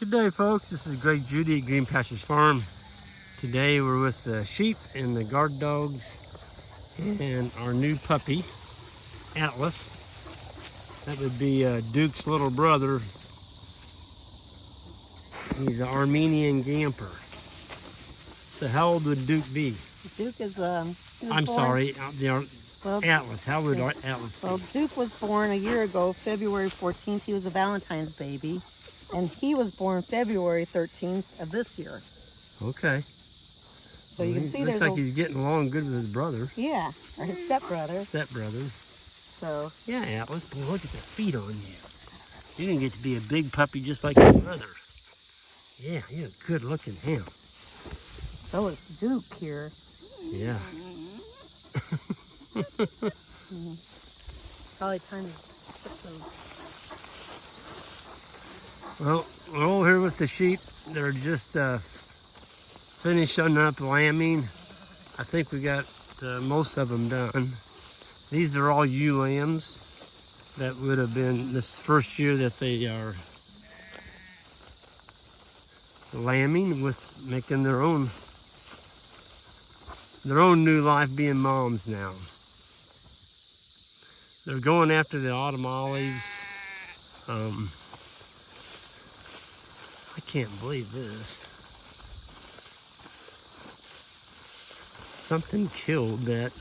Good day, folks. This is Greg Judy at Green Pastures Farm. Today we're with the sheep and the guard dogs and our new puppy, Atlas. That would be Duke's little brother. He's an Armenian Gampr. So how old would Duke be? Duke is I'm born, sorry, well, Atlas. How would Atlas be? Well, Duke was born a year ago, February 14th. He was a Valentine's baby. And he was born February 13th of this year. Okay. So you can see looks like he's getting along good with his brother. Yeah, or his stepbrother. Stepbrother. So. Yeah, Atlas. Boy, look at the feet on you. You're going to get to be a big puppy just like your brother. Yeah, you're a good looking ham. So is Duke here. Yeah. Probably time to put some. Well, we're all here with the sheep. They're just finishing up lambing. I think we got most of them done. These are all ewe lambs that would have been this first year that they are lambing, with making their own new life, being moms now. They're going after the autumn olives. I can't believe this. Something killed that.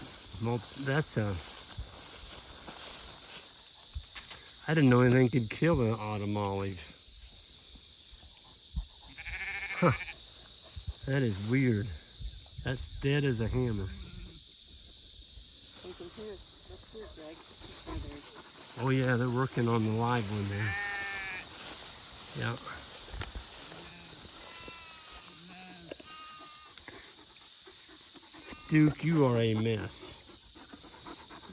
Well, that's a. I didn't know anything could kill an autumn olive. Huh. That is weird. That's dead as a hammer. You can hear it. Let's hear it, Greg. Oh yeah, they're working on the live one there. Yeah. Duke, you are a mess.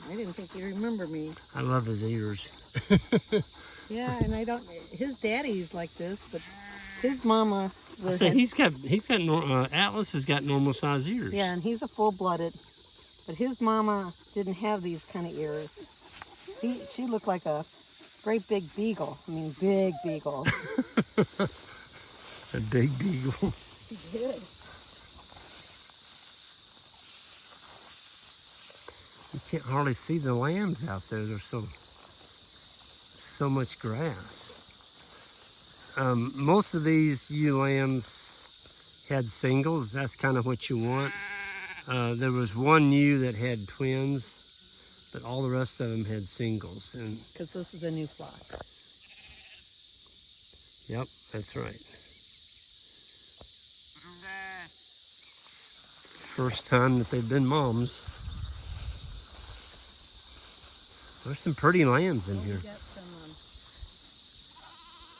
I didn't think you'd remember me. I love his ears. Yeah, and I don't. His daddy's like this, but his mama. So Atlas has got normal size ears. Yeah, and he's a full-blooded, but his mama didn't have these kind of ears. She looked like a great big beagle. I mean, big beagle. A big beagle. She did. You can't hardly see the lambs out there. There's so much grass. Most of these ewe lambs had singles. That's kind of what you want. There was one ewe that had twins, but all the rest of them had singles. And because this is a new flock. Yep, that's right. First time that they've been moms. There's some pretty lambs in here. We got some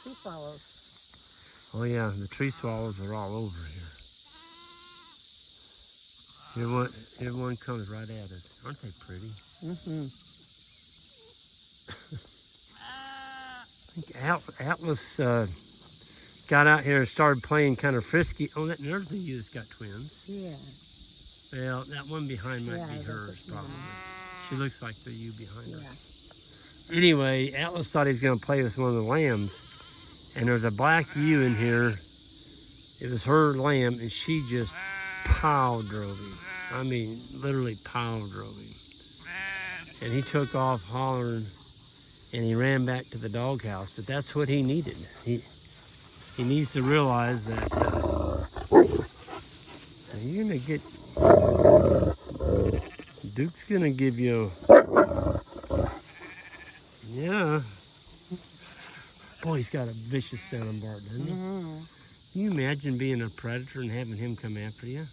tree swallows. Oh yeah, the tree swallows are all over here. Here one comes right at us. Aren't they pretty? Mm-hmm. I think Atlas got out here and started playing kind of frisky. Oh, there's the ewe that's got twins. Yeah. Well, that one behind might be that's hers, what probably. She looks like the ewe behind her. Yeah. Anyway, Atlas thought he was going to play with one of the lambs, and there's a black ewe in here. It was her lamb, and she just pow drove him. I mean, literally pow drove him. And he took off hollering, and he ran back to the doghouse. But that's what he needed. He needs to realize that you're going to get... Duke's going to give you... Yeah. Boy, he's got a vicious sounding bark, doesn't he? Mm-hmm. Can you imagine being a predator and having him come after you?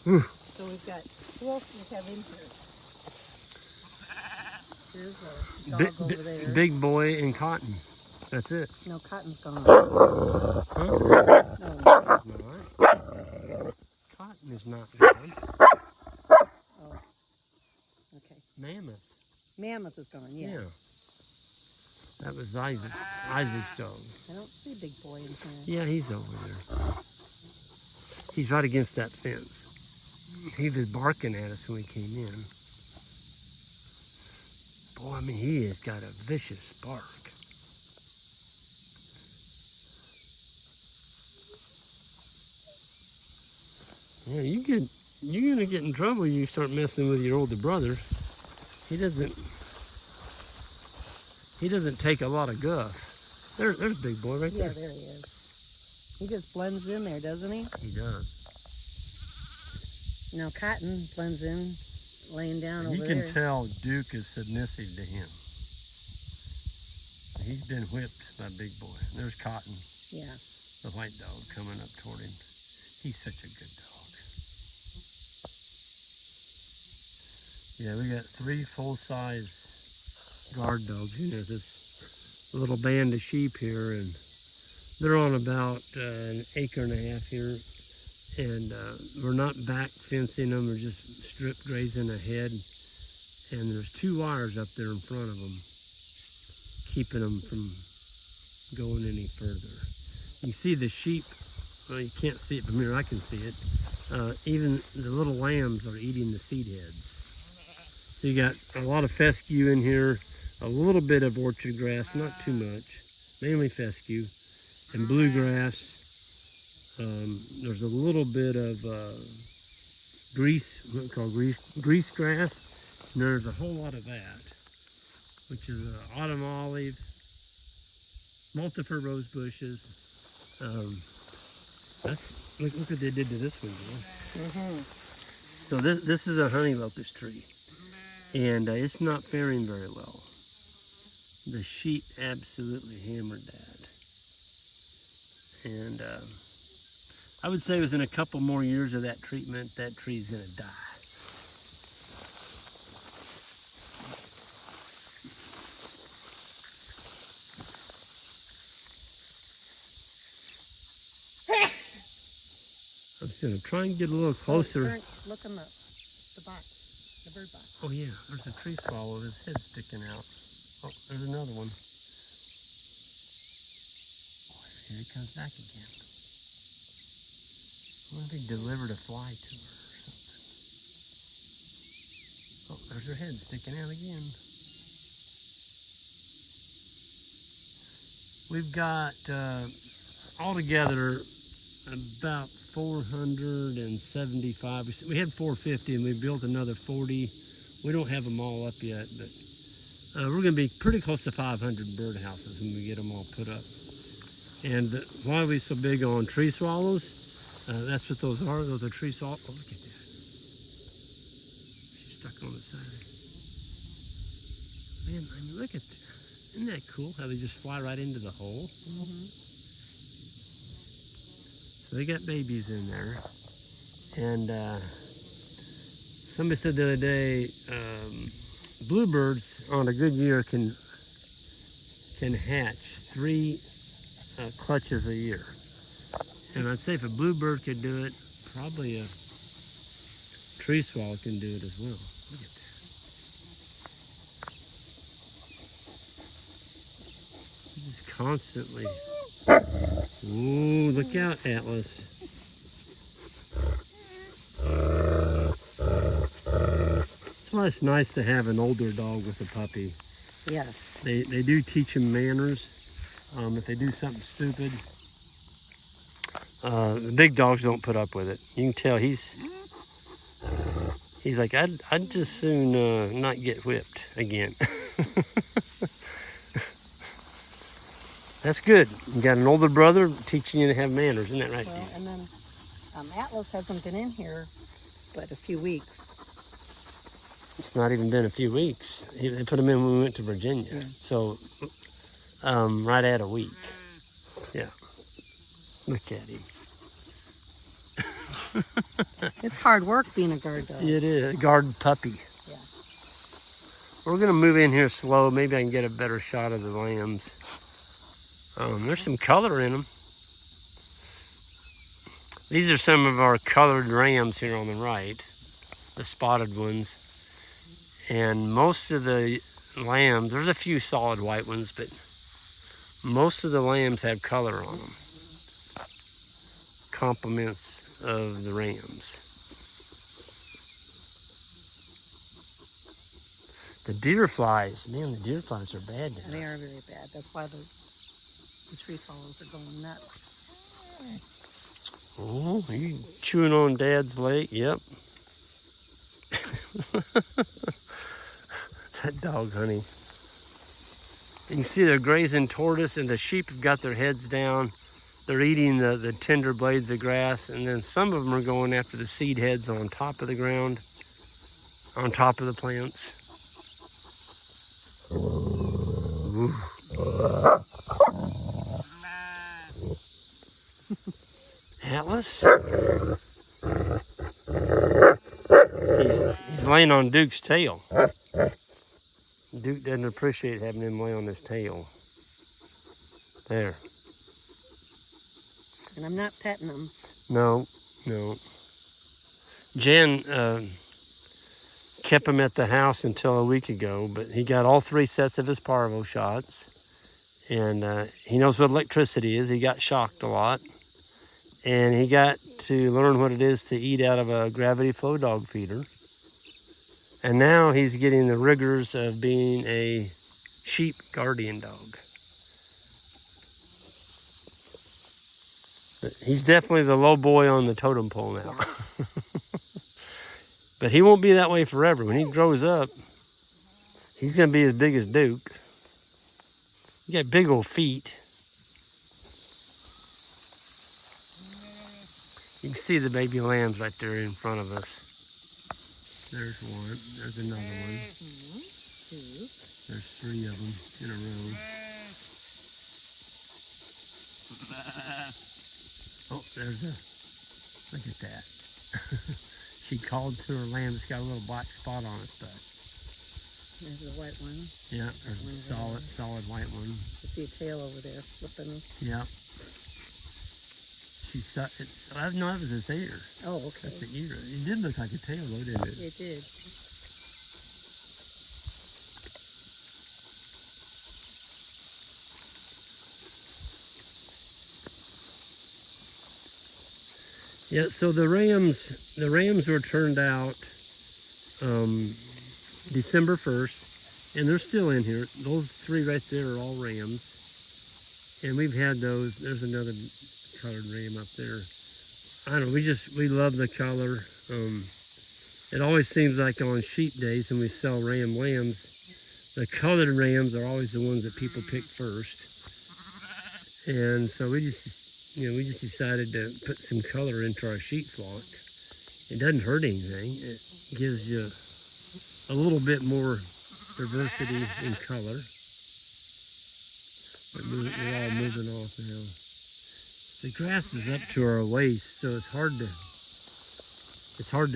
So we've got, who else do we have in here? There's a dog over there. Big Boy and Cotton. That's it. No, Cotton's gone. Huh? No. Not. Cotton is not gone. Oh. Okay. Mammoth. Mammoth is gone, yeah. That was Isaac's dog. I don't see Big Boy in here. Yeah, he's over there. He's right against that fence. He was barking at us when we came in. Boy, I mean, he has got a vicious bark. Yeah, you're gonna get in trouble. You start messing with your older brother. He doesn't take a lot of guff. There's Big Boy right there. Yeah, there he is. He just blends in there, doesn't he? He does. Now Cotton blends in, laying down And over you can there. tell Duke is submissive to him. He's been whipped by Big Boy. There's Cotton, Yeah. the white dog, coming up toward him. He's such a good dog. Yeah, we got 3 full-size guard dogs. You know, this little band of sheep here, and they're on about an acre and a half here. And we're not back fencing them, we're just strip grazing ahead. And there's 2 wires up there in front of them, keeping them from going any further. You can see the sheep, well, you can't see it from here, I can see it. Even the little lambs are eating the seed heads. So you got a lot of fescue in here, a little bit of orchard grass, not too much, mainly fescue, and bluegrass. There's a little bit of grease, what we call grease grass, and there's a whole lot of that, which is autumn olive, multiple rose bushes. Look what they did to this one, boy. So this is a honey locust tree, and it's not faring very well. The sheep absolutely hammered that, and I would say within a couple more years of that treatment, that tree's gonna die. I'm just gonna try and get a little closer. Look in the box, the bird box. Oh yeah, there's a tree swallow, his head's sticking out. Oh, there's another one. Oh, here he comes back again. I wonder if he delivered a fly to her or something. Oh, there's her head sticking out again. We've got altogether about 475. We had 450 and we built another 40. We don't have them all up yet, but we're going to be pretty close to 500 birdhouses when we get them all put up. And why are we so big on tree swallows? That's what those are. Those are tree swallows. Oh, look at that. She's stuck on the side. Man, I mean, look at that. Isn't that cool how they just fly right into the hole? So they got babies in there. And somebody said the other day, bluebirds on a good year can hatch 3 clutches a year. And I'd say if a bluebird could do it, probably a tree swallow can do it as well. Look at that. Just constantly. Ooh, look out, Atlas. That's why it's nice to have an older dog with a puppy. Yes. They do teach them manners. If they do something stupid, the big dogs don't put up with it. You can tell he's like, I'd just soon not get whipped again. That's good. You got an older brother teaching you to have manners, isn't that right? Well, and then Atlas hasn't been in here but a few weeks. It's not even been a few weeks. They put him in when we went to Virginia. Yeah. So, right at a week. Yeah. Look at him. It's hard work being a guard dog. It is. A guard puppy. Yeah. We're going to move in here slow. Maybe I can get a better shot of the lambs. There's some color in them. These are some of our colored rams here on the right, the spotted ones. And most of the lambs, there's a few solid white ones, but most of the lambs have color on them. Compliments of the rams. The deer flies, man, the deer flies are bad now. They are very bad. That's why the tree swallows are going nuts. Oh, you chewing on Dad's leg? Yep. That dog, honey. You can see they're grazing toward us, and the sheep have got their heads down. They're eating the tender blades of grass, and then some of them are going after the seed heads on top of the ground, on top of the plants. Ooh. Atlas? He's laying on Duke's tail. Duke doesn't appreciate having him lay on his tail. There. And I'm not petting him. No, no. Jan kept him at the house until a week ago, but he got all 3 sets of his parvo shots. And he knows what electricity is. He got shocked a lot. And he got to learn what it is to eat out of a gravity flow dog feeder. And now he's getting the rigors of being a sheep guardian dog. But he's definitely the low boy on the totem pole now. But he won't be that way forever. When he grows up, he's going to be as big as Duke. He got big old feet. You can see the baby lambs right there in front of us. There's one. There's another one. There's 3 of them in a row. Oh, there's a, look at that. She called to her lamb. It's got a little black spot on its butt. There's the white one. Yeah, there's a solid white one. You see a tail over there flipping. Yeah. No, that was its ear. Oh, okay. That's the ear. It did look like a tail, though, didn't it? It did. Yeah. So the rams were turned out December 1st, and they're still in here. Those 3 right there are all rams, and we've had those. There's another colored ram up there. I don't know, we love the color. It always seems like on sheep days when we sell ram lambs, the colored rams are always the ones that people pick first. And so we just decided to put some color into our sheep flock. It doesn't hurt anything. It gives you a little bit more diversity in color. But we're all moving off now. The grass is up to our waist, so it's hard to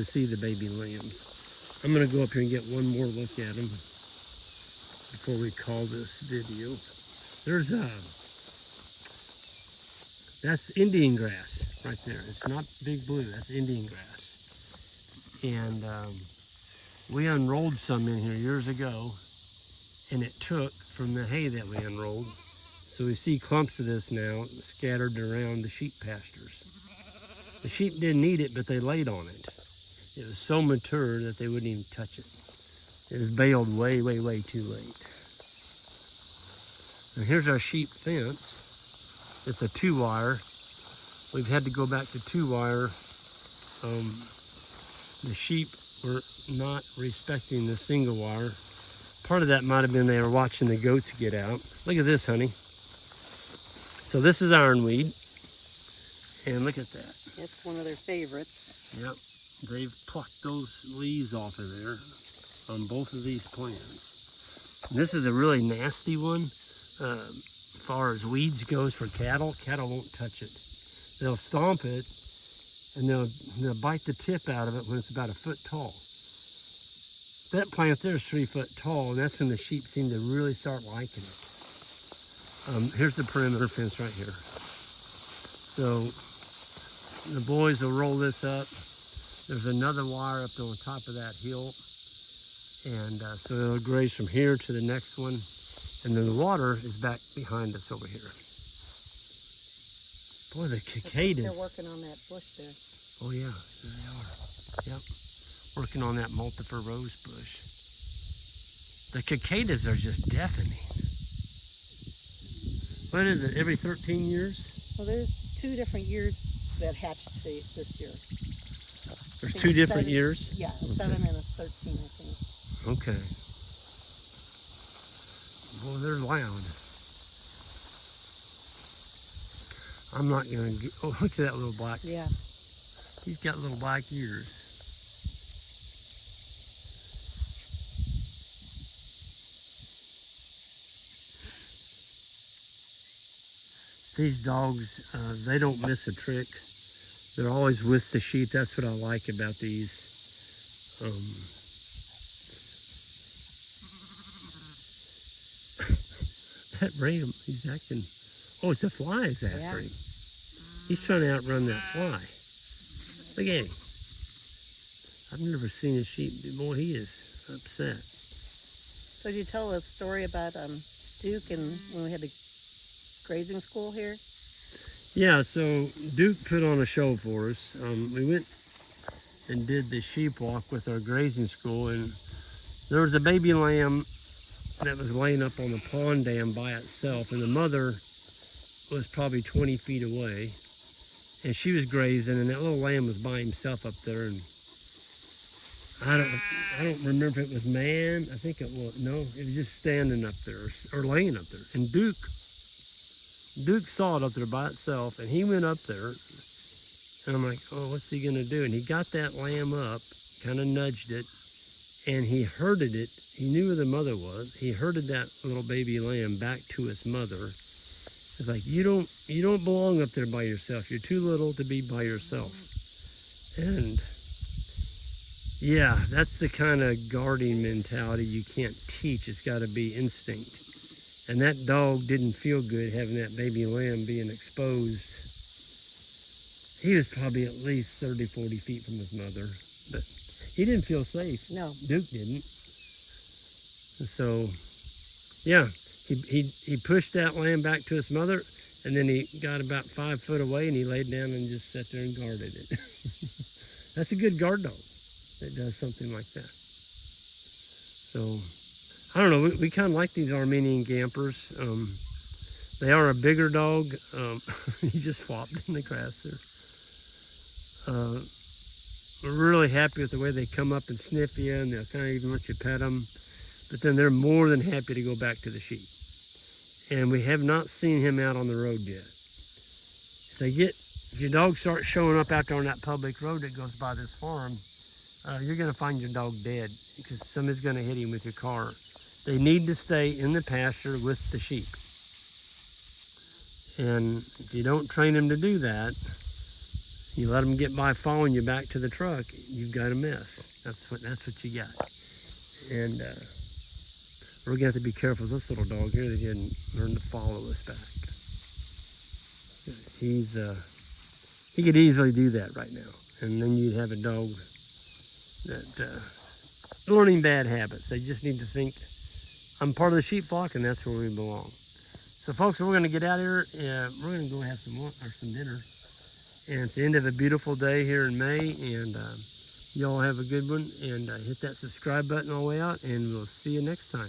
see the baby lambs. I'm gonna go up here and get one more look at them before we call this video. That's Indian grass right there. It's not big blue, that's Indian grass. And we unrolled some in here years ago, and it took from the hay that we unrolled. So we see clumps of this now scattered around the sheep pastures. The sheep didn't eat it, but they laid on it. It was so mature that they wouldn't even touch it. It was baled way, way, way too late. And here's our sheep fence. It's a 2-wire. We've had to go back to 2-wire. The sheep were not respecting the single wire. Part of that might have been they were watching the goats get out. Look at this, honey. So this is ironweed, and look at that. It's one of their favorites. Yep, they've plucked those leaves off of there on both of these plants. And this is a really nasty one. As far as weeds goes for cattle, cattle won't touch it. They'll stomp it, and they'll bite the tip out of it when it's about 1 foot tall. That plant there is 3 foot tall, and that's when the sheep seem to really start liking it. Here's the perimeter fence right here. So the boys will roll this up. There's another wire up on top of that hill. And so it'll graze from here to the next one. And then the water is back behind us over here. Boy, the cicadas. They're working on that bush there. Oh yeah, there they are. Yep, working on that multiple rose bush. The cicadas are just deafening. What is it, every 13 years? Well, there's 2 different years that hatched this year. There's think two it's different 7. years? Yeah, a 7 and a 13, I think. Okay. Well, they're loud. I'm not gonna get, oh, look at that little black. Yeah. He's got little black ears. These dogs, they don't miss a trick. They're always with the sheep. That's what I like about these. That ram, he's acting, oh, it's a fly is after him. He's trying to outrun that fly. Look at him. I've never seen a sheep, boy, he is upset. So did you tell a story about Duke and when we had the grazing school here? Yeah, so Duke put on a show for us. We went and did the sheep walk with our grazing school, and there was a baby lamb that was laying up on the pond dam by itself, and the mother was probably 20 feet away, and she was grazing, and that little lamb was by himself up there, and I don't remember if it was man. I think it was, no, it was just standing up there or laying up there. And Duke saw it up there by itself, and he went up there, and I'm like, oh, what's he gonna do? And he got that lamb up, kind of nudged it, and he herded it. He knew where the mother was. He herded that little baby lamb back to its mother. It's like, you don't belong up there by yourself. You're too little to be by yourself. And yeah, that's the kind of guarding mentality you can't teach. It's got to be instinct. And that dog didn't feel good having that baby lamb being exposed. He was probably at least 30, 40 feet from his mother, but he didn't feel safe. No. Duke didn't. And so, yeah, he pushed that lamb back to its mother, and then he got about 5 foot away, and he laid down and just sat there and guarded it. That's a good guard dog that does something like that. So, I don't know, we kind of like these Armenian Gamprs. They are a bigger dog. He just flopped in the grass there. We're really happy with the way they come up and sniff you, and they'll kind of even let you pet them. But then they're more than happy to go back to the sheep. And we have not seen him out on the road yet. If your dog starts showing up out there on that public road that goes by this farm, you're going to find your dog dead because somebody's going to hit him with your car. They need to stay in the pasture with the sheep. And if you don't train them to do that, you let them get by following you back to the truck, you've got a mess. That's what you got. And we're going to have to be careful with this little dog here that he didn't learn to follow us back. He could easily do that right now. And then you'd have a dog that learning bad habits. They just need to think, I'm part of the sheep flock and that's where we belong. So folks, we're going to get out of here. We're going to go have some lunch or some dinner. And it's the end of a beautiful day here in May. And y'all have a good one. And hit that subscribe button all the way out. And we'll see you next time.